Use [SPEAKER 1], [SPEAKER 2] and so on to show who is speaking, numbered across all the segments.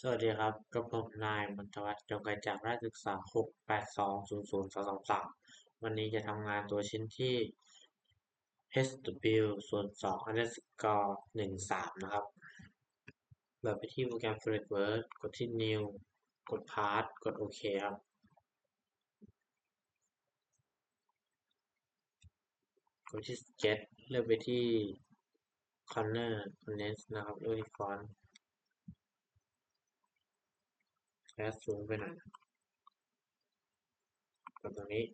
[SPEAKER 1] สวัสดีครับกับผมนายมนทวัฒน์จงไกรจากราชศึกษา6820023วันนี้จะทำงานตัวชิ้นที่ HW ส่วน2 underscore 13นะครับเปิดไปที่โปรแกรม Framework กดที่ New กด Path กดโอเคครับกดที่ Sketch เลือกไปที่ Corner Condense นะครับเลือกที่ Font และสูงไปหน่อยกดตรงนี้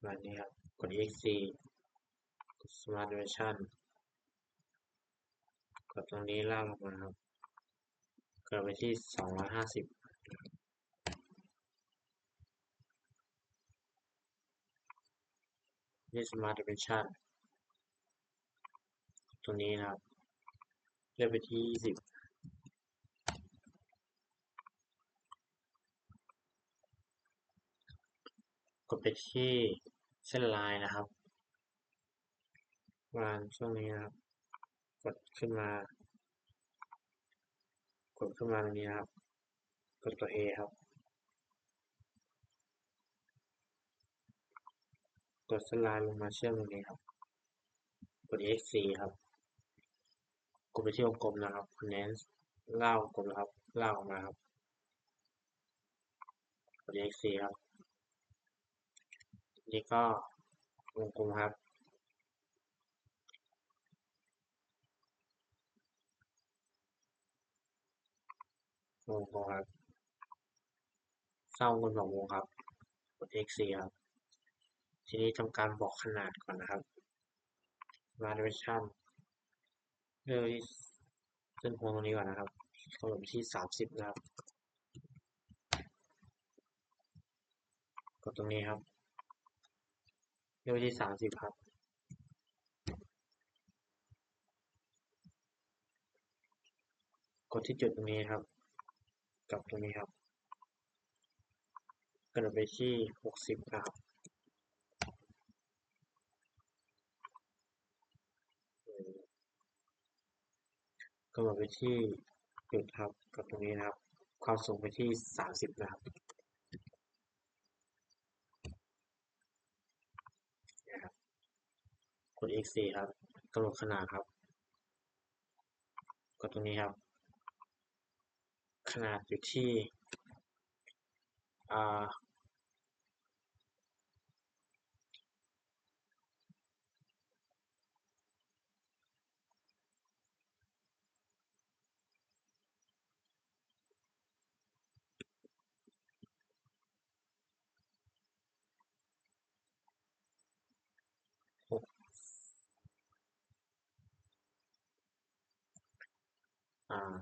[SPEAKER 1] แบบนี้ครับกด exe กด Smart Dimension กดตรงนี้ลากลงมาครับกดไปที่250นี่ Smart Dimension ตรงนี้นะครับเลื่อนไปที่20กดไปที่เส้นลายนะครับวางช่วงนี้นะครับกดขึ้นมากดขึ้นมาตรงนี้นะครับกดตัว A ครับกดเส้นลายลงมาเชื่อมตรงนี้ครับกด X4 ครับกดไปที่วงกลมนะครับ Condense ลากวงกลมนะครับลากออกมาครับกด X4 ครับนี่ก็วงกลมครับวงกลมครับสร้างวงกลม2วงครับกด X4 ครับทีนี้ทำการบอกขนาดก่อนนะครับ Smart Dimension เลือกที่เส้นโค้งตรงนี้ก่อนนะครับกำหนดที่30นะครับกดตรงนี้ครับเลือกที่30ครับกดที่จุดตรงนี้ครับกับตรงนี้ครับกระโดดไปที่60นะครับกระโดดไปที่จุดครับกับตรงนี้นะครับความสูงไปที่30นะครับนะครับกด X4 ครับกำหนดขนาดครับกดตรงนี้ครับขนาดอยู่ที่อ่า6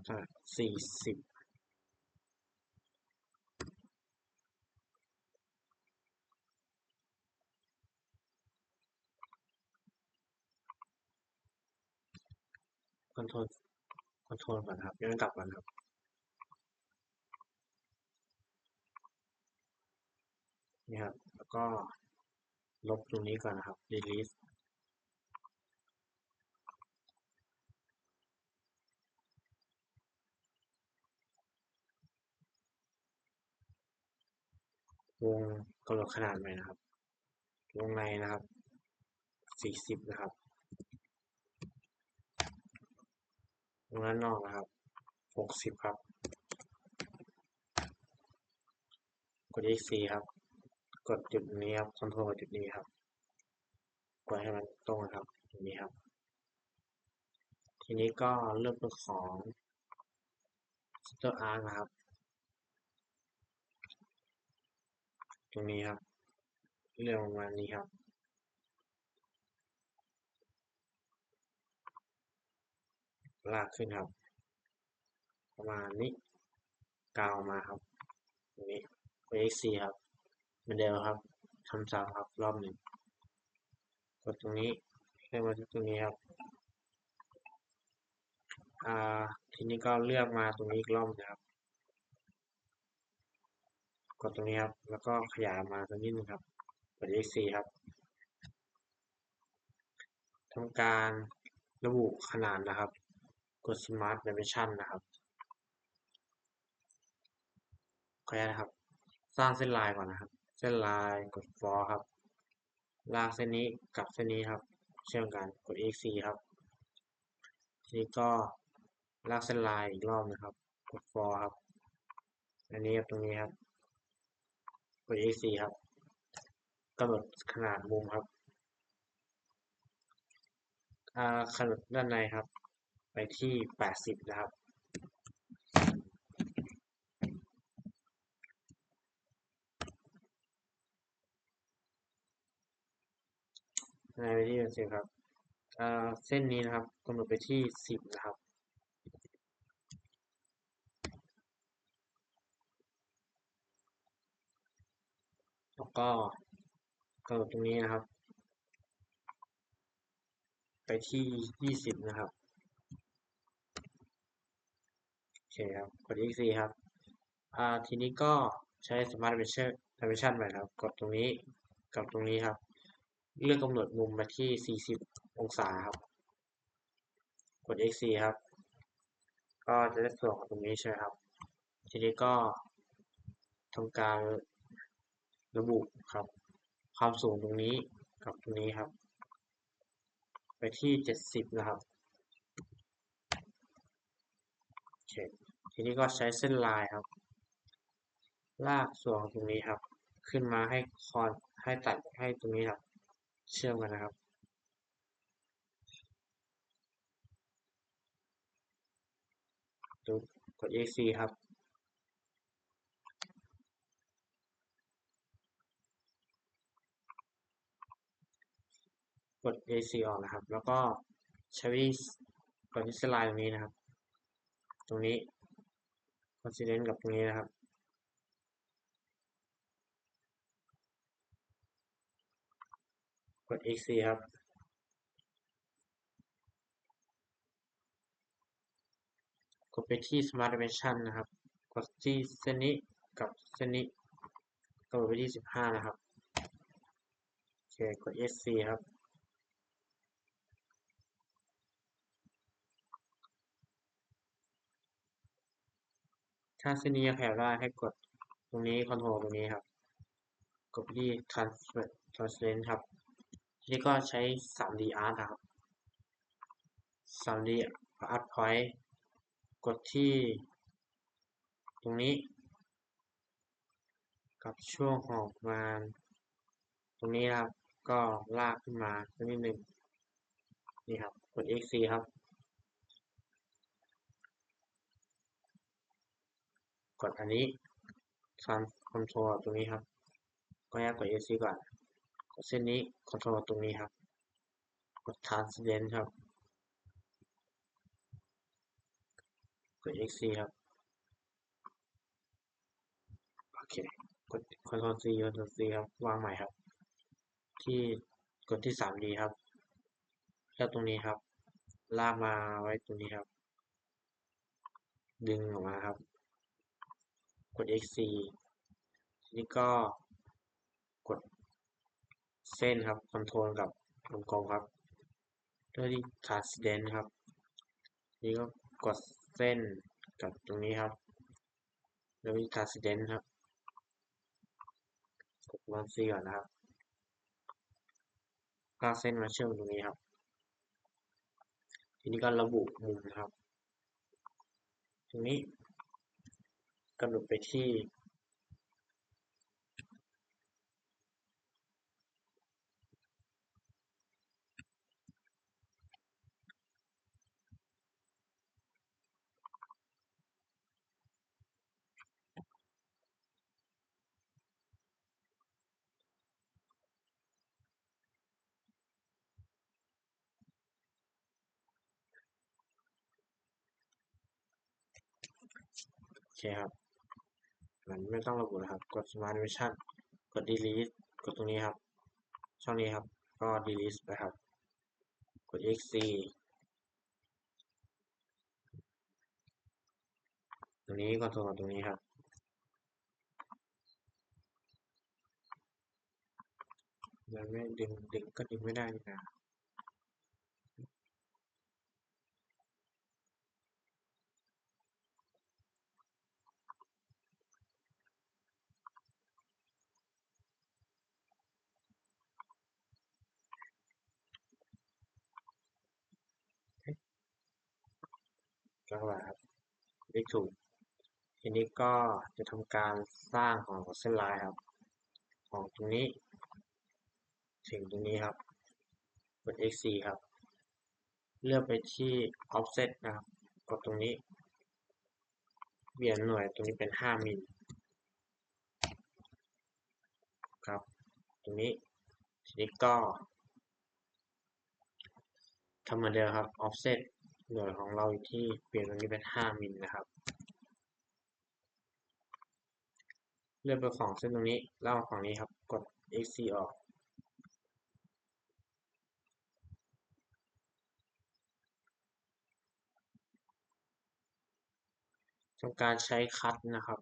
[SPEAKER 1] เท่าไหร่40คอนโทรลคอนโทรลก่อนครับย้อนกลับก่อนครับนี่ครับแล้วก็ลบตรงนี้ก่อนนะครับ delete วงกำหนดขนาดใหม่นะครับวงในนะครับ40นะครับวงด้านนอกนะครับ60ครับกด X4 ครับกดจุดนี้ครับคอนโทรลจุดนี้ครับกดให้มันตรงนะครับตรงนี้ครับทีนี้ก็เลือกเป็นของ Center Arc นะครับตรงนี้ครับเลือกประมาณนี้ครับลากขึ้นครับประมาณนี้กาวมาครับตรงนี้กด X4 ครับเหมือนเดิมครับทำซ้ำครับรอบหนึ่งกดตรงนี้ให้มาที่ตรงนี้ครับอ่าทีนี้ก็เลือกมาตรงนี้อีกรอบนะครับกดตรงนี้ครับแล้วก็ขยายมาตรงนี้นึงครับกด X4 ครับทำการ ระบุขนาดนะครับกด Smart Dimension นะครับขออนุญาตนะครับสร้างเส้นลายก่อนนะครับเส้นลายกด For ครับลากเส้นนี้กับเส้นนี้ครับเชื่อมกันกด EXE ครับทีนี้ก็ลากเส้นลายอีกรอบนะครับกด For ครับอันนี้กับตรงนี้ครับกด EXE ครับกำหนดขนาดมุมครับขนาดด้านในครับไปที่80นะครับในไปที่80ครับเส้นนี้นะครับกำหนดไปที่10นะครับแล้วก็กำหนดตรงนี้นะครับไปที่20นะครับโอเคครับกด EXE ครับทีนี้ก็ใช้ Smart Dimension ใหม่ครับกดตรงนี้กับตรงนี้ครับเลือกกำหนดมุมมาที่40องศาครับกด EXE ครับก็จะได้ส่วนของตรงนี้ใช่ไหมครับทีนี้ก็ทำการระบุครับความสูงตรงนี้กับตรงนี้ครับไปที่70นะครับโอเคทีนี้ก็ใช้เส้นลายครับลากส่วนของตรงนี้ครับขึ้นมาให้คอนให้ตัดให้ตรงนี้ครับเชื่อมกันนะครับกด EXE ครับกด EXE ออกนะครับแล้วก็ใช้วิธีกดที่เส้นลายตรงนี้นะครับตรงนี้ coincident กับตรงนี้นะครับกด EXE ครับกดไปที่ Smart Dimension นะครับกดที่เส้นนี้กับเส้นนี้กดไปที่15นะครับโอเคกด ESC ครับถ้าเส้นนี้ยังขยับได้ให้กดตรงนี้ Control ตรงนี้ครับกดไปที่ Transparent ครับทีนี้ก็ใช้ 3D Art นะครับ 3D Art Point กดที่ตรงนี้กับช่วงของมาตรงนี้นะครับก็ลากขึ้นมาสักนิดหนึ่งนี่ครับกด EXE ครับกดอันนี้ Control ตรงนี้ครับก็แยกกด EXE ก่อนกดเส้นนี้ Control ตรงนี้ครับกด Transparent ครับกด EXE ครับโอเคกด Ctrl C Ctrl C ครับวางใหม่ครับที่กดที่ 3D ครับเลือกตรงนี้ครับลากมาไว้ตรงนี้ครับดึงออกมาครับกด EXE นี่ก็กดเส้นครับคอนโทรลกับวงกลมครับเลือกที่ Transcendent ครับนี่ก็กดเส้นกับตรงนี้ครับแล้วที่ Transcendent ครับกดวาง C ก่อนนะครับลากเส้นมาเชื่อมตรงนี้ครับทีนี้ก็ระบุมุมนะครับตรงนี้กำหนดไปที่โอเคครับมันไม่ต้องระบุนะครับกด Smart Dimension กด Delete กดตรงนี้ครับช่องนี้ครับก็ Delete ไปครับกด EXE ตรงนี้คอนโทรลตรงนี้ครับมันไม่ดึงก็ดึงไม่ได้นี่นะ ก็เข้าไปครับเลขถูกทีนี้ก็จะทำการสร้างของเส้นลายครับของตรงนี้ถึงตรงนี้ครับกด X4 ครับเลือกไปที่ offset นะครับกดตรงนี้เปลี่ยนหน่วยตรงนี้เป็น5มิลครับตรงนี้ทีนี้ก็ทำเหมือนเดิมครับ offset หน่วยของเราอยู่ที่เปลี่ยนตรงนี้เป็น5มิลนะครับเลือกไปของเส้นตรงนี้แล้วฝั่งนี้ครับกด X4 ออกทำการใช้คัตนะครับ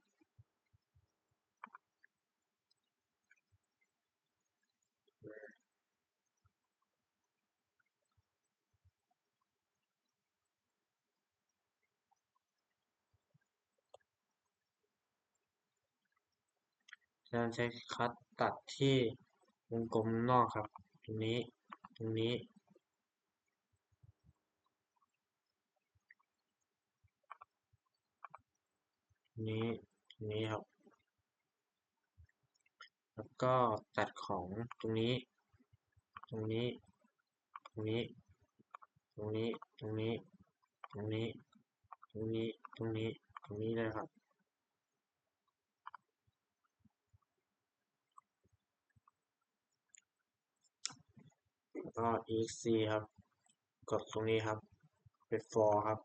[SPEAKER 1] การใช้คัตตัดที่วงกลมนอกครับตรงนี้ตรงนี้ตรงนี้ตรงนี้ครับแล้วก็ตัดของตรงนี้ตรงนี้ตรงนี้ตรงนี้ตรงนี้ตรงนี้ตรงนี้ตรงนี้ตรงนี้เลยครับแล้วก็ EXC ครับกดตรงนี้ครับเป็น for ครับ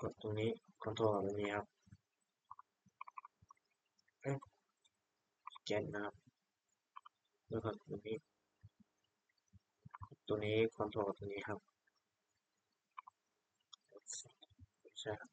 [SPEAKER 1] กดตรงนี้ control ตรงนี้ครับget นะครับแล้วก็ตรงนี้control ตรงนี้ครับใช่ครับ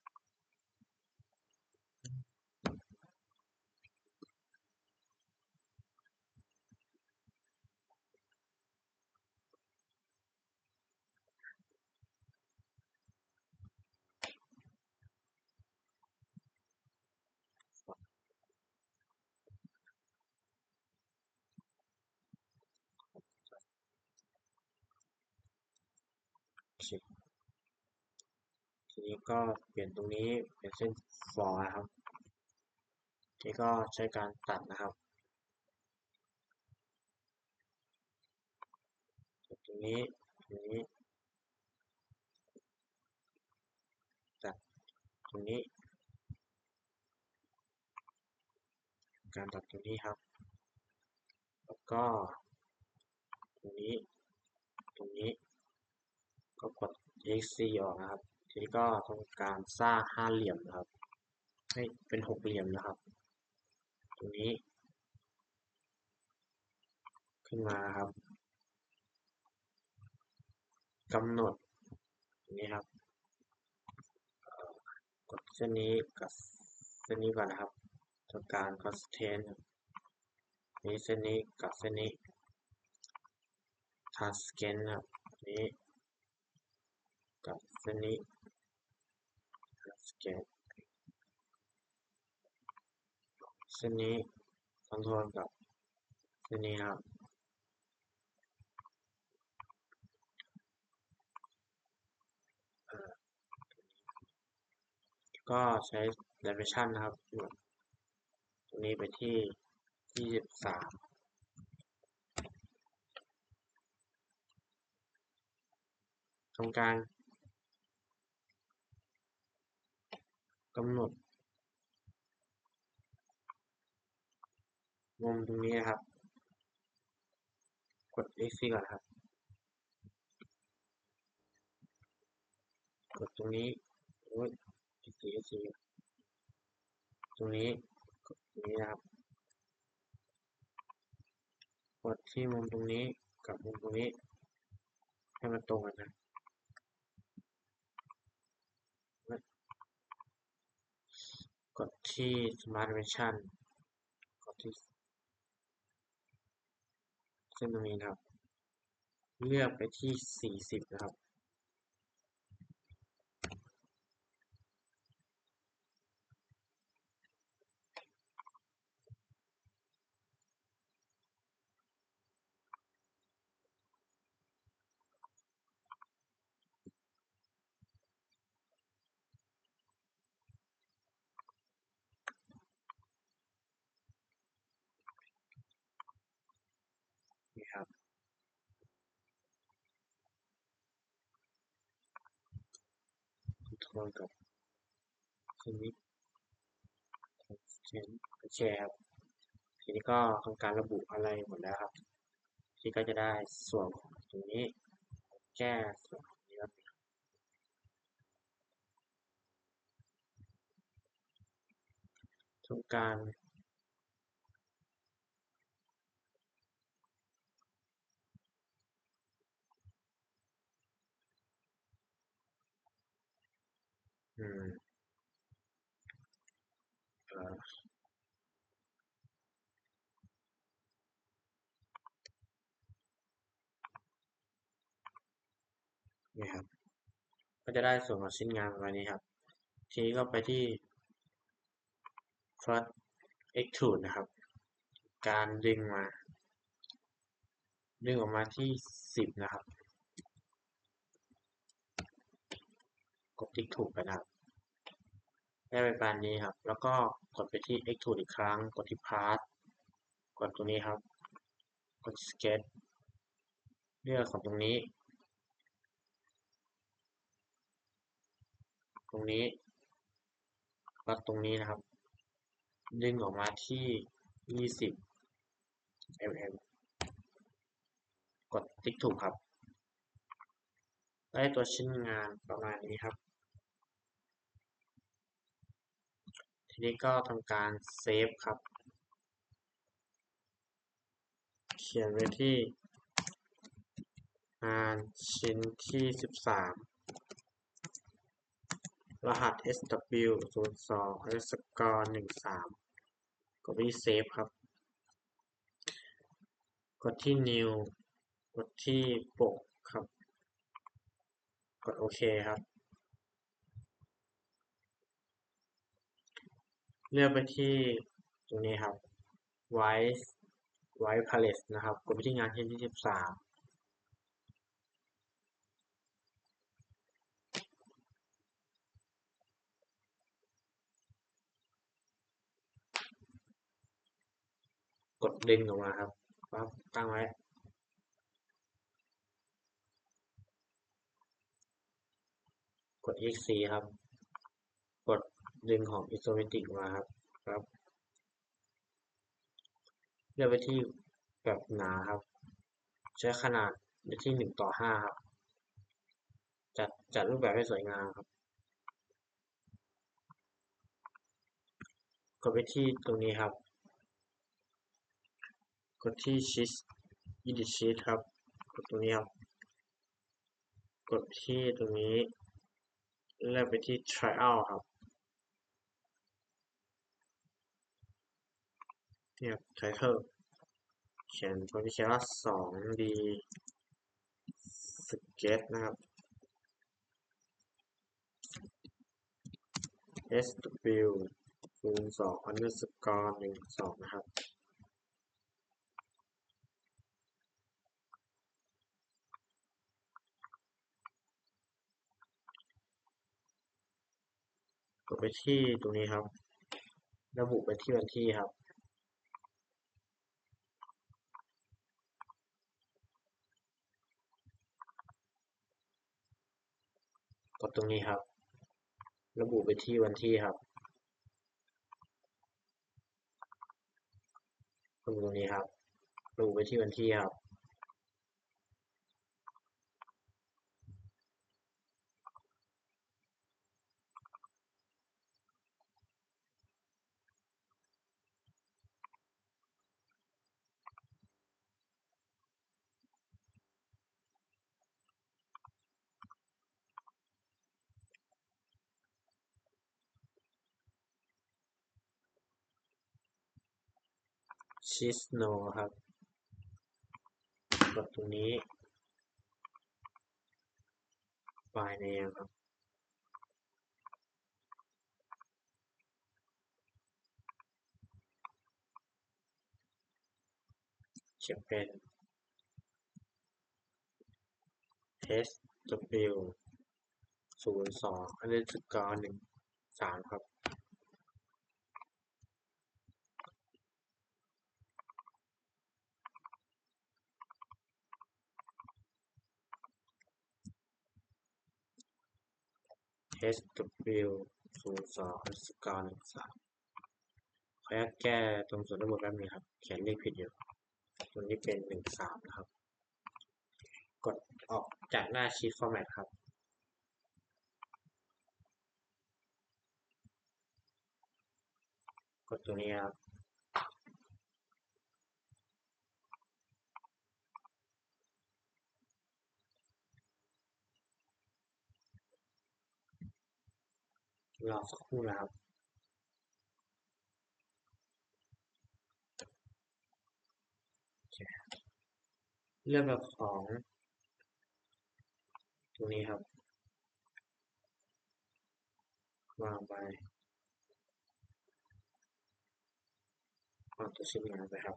[SPEAKER 1] ทีนี้ก็เปลี่ยนตรงนี้เป็นเส้น for นะครับทีนี้ก็ใช้การตัดนะครับตรงนี้ตรงนี้ตัดตรงนี้การตัดตรงนี้ครับแล้วก็ตรงนี้ตรงนี้ก็กด X4 ออกนะครับทีนี้ก็ทำการสร้างห้าเหลี่ยมนะครับให้เป็นหกเหลี่ยมนะครับตรงนี้ขึ้นมาครับกำหนดตรงนี้ครับกดเส้นนี้กับเส้นนี้ก่อนนะครับทำการ constraint นี้เส้นนี้กับเส้นนี้ tangent ครับนี้กับเส้นนี้ tangent เส้นนี้ control กับเส้นนี้ครับก็ใช้ dimension นะครับตรงนี้ไปที่23ทำการกำหนดมุมตรงนี้นะครับกด X ก่อนครับกดตรงนี้โอ้ย X ตรงนี้กดตรงนี้นะครับกดที่มุมตรงนี้กับมุมตรงนี้ให้มันตรงกันนะกดที่ Smart Dimension กดที่เส้นตรงนี้นะครับเลือกไปที่40นะครับ คนกับชนิดแชร์ครับทีนี้ก็ทำการระบุอะไรหมดแล้วครับทีนี้ก็จะได้ส่วนของตรงนี้แก้ส่วนนี้ครับทำการอืมเอ่อนี่ครับก็จะได้ส่วนของชิ้นงานประมาณนี้ครับทีนี้ก็ไปที่ Flush Extrude นะครับการดึงออกมาที่10นะครับกดติ๊กถูกไปนะครับได้ประมาณนี้ครับแล้วก็กดไปที่ Extrude อีกครั้งกดที่ Part กดตรงนี้ครับกด Sketch เลือกของตรงนี้แล้วตรงนี้นะครับดึงออกมาที่20 mm กดติ๊กถูกครับได้ตัวชิ้นงานประมาณนี้ครับทีนี้ก็ทำการเซฟครับเขียนไว้ที่งานชิ้นที่13รหัส SW02_13กดที่เซฟครับกดที่ New กดที่ปกครับกดโอเคครับเลือกไปที่ตรงนี้ครับ White Palette นะครับกดไปที่งานชิ้นที่13กดดึงออกมาครับปั๊บตั้งไว้กด exe ครับกดดึงของ isometric มาครับเลือกไปที่แบบหนาครับใช้ขนาดไปที่1:5ครับจัดรูปแบบให้สวยงามครับกดไปที่ตรงนี้ครับกดที่ Sheet Edit Sheet ครับกดตรงนี้ครับกดที่ตรงนี้เลือกไปที่ Trial ครับเนี่ย Title เขียนตัวที่เขียนว่า 2D Sketch นะครับ SW02_12นะครับกดไปที่ตรงนี้ครับระบุไปที่วันที่ครับกดตรงนี้ครับระบุไปที่วันที่ครับกดตรงนี้ครับระบุไปที่วันที่ครับ Shift No ครับกดตรงนี้ File Name ครับจะเป็น SW02_13ครับ SW02_13ขออนุญาตแก้ตรงส่วนทั้งหมดแป๊บนึงครับเขียนเลขผิดอยู่ตัวนี้เป็น13นะครับกดออกจากหน้า Sheet Format ครับกดตัวนี้ครับรอสักครู่นะครับเรื่องแบบของตัวนี้ครับวางไปวางตัวชิ้นงานไปครับ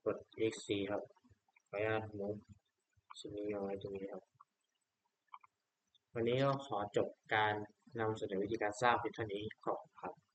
[SPEAKER 1] กด X4 ครับขออนุญาตมุมชิ้นนี้เอาไว้ตรงนี้ครับวันนี้ก็ขอจบการนำเสนอวิธีการสร้างเพียงเท่านี้ขอบคุณครับ